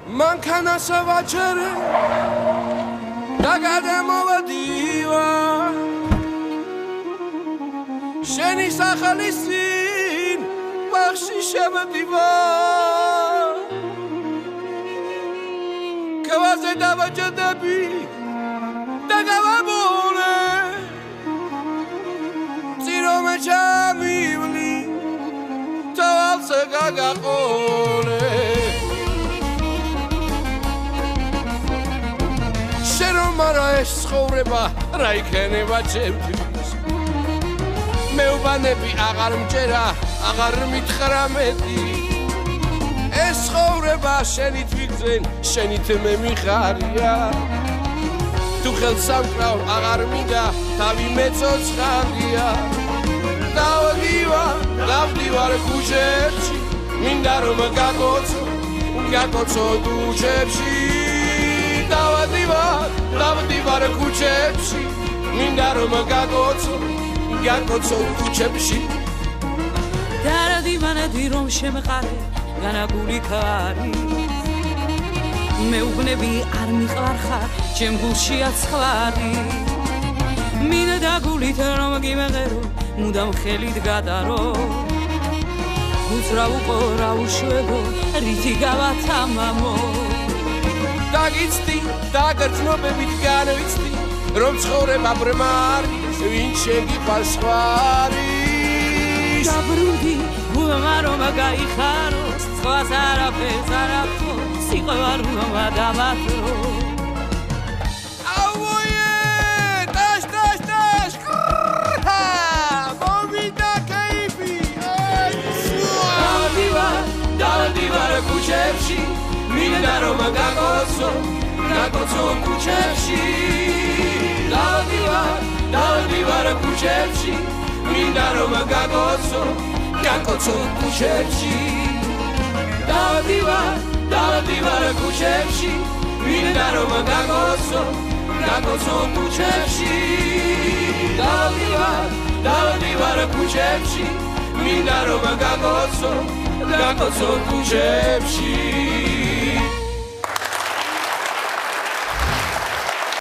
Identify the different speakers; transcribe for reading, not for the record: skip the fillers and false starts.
Speaker 1: Mankana savacere Dagade movadiva Sheni sakhalisin Bakhshi shabadiva Kawaze davajadabi Dagavabule Ziro mechamivli Tawal segagakole Mara es ცხოვრება რა იქნება ჩემთვის მე უბანები აღარ მჯერა აღარ მითხრა მეტი ეს ცხოვრება შენით ვიგზენ შენით მე მიხარია თუ ხელსამკრავ აღარ მინდა თავი მეცოცხლია დავდივარ ქუჩებში მინდა რომ გაკოცო დუჩებში დავდივარ ქუჩებში მინდა რომ გაკოცო ქუჩებში
Speaker 2: დარადიმანადი რომ შემყარე განაგული ხარი მეუბნები არ მიყარხარ ჩემ გულში აცხარი მინდა გულით რომ გიმეღერო მუდამ ხელით გადარო უძრავო რა უშვებო რითი გავათამამო
Speaker 1: Dagitsti, dagრძნობებით განვიცდი, რომ ცხოვრება ბრმა არის, ვინ შეგიყვარს სხვა არის.
Speaker 2: დაბრუნდი, გულმა რომ გაიხაროს, სხვას არაფერს არ აქვს, სიყვარულმა დავატრო.
Speaker 1: აუე, ტაშ, მოვიდა კაიფი. დავდივარ ქუჩებში მინდა რომ გაკოცო ქუჩებში დავდივარ ქუჩებში მინდა რომ გაკოცო ქუჩებში დავდივარ ქუჩებში მინდა რომ გაკოცო ქუჩებში დავდივარ ქუჩებში მინდა რომ გაკოცო ქუჩებში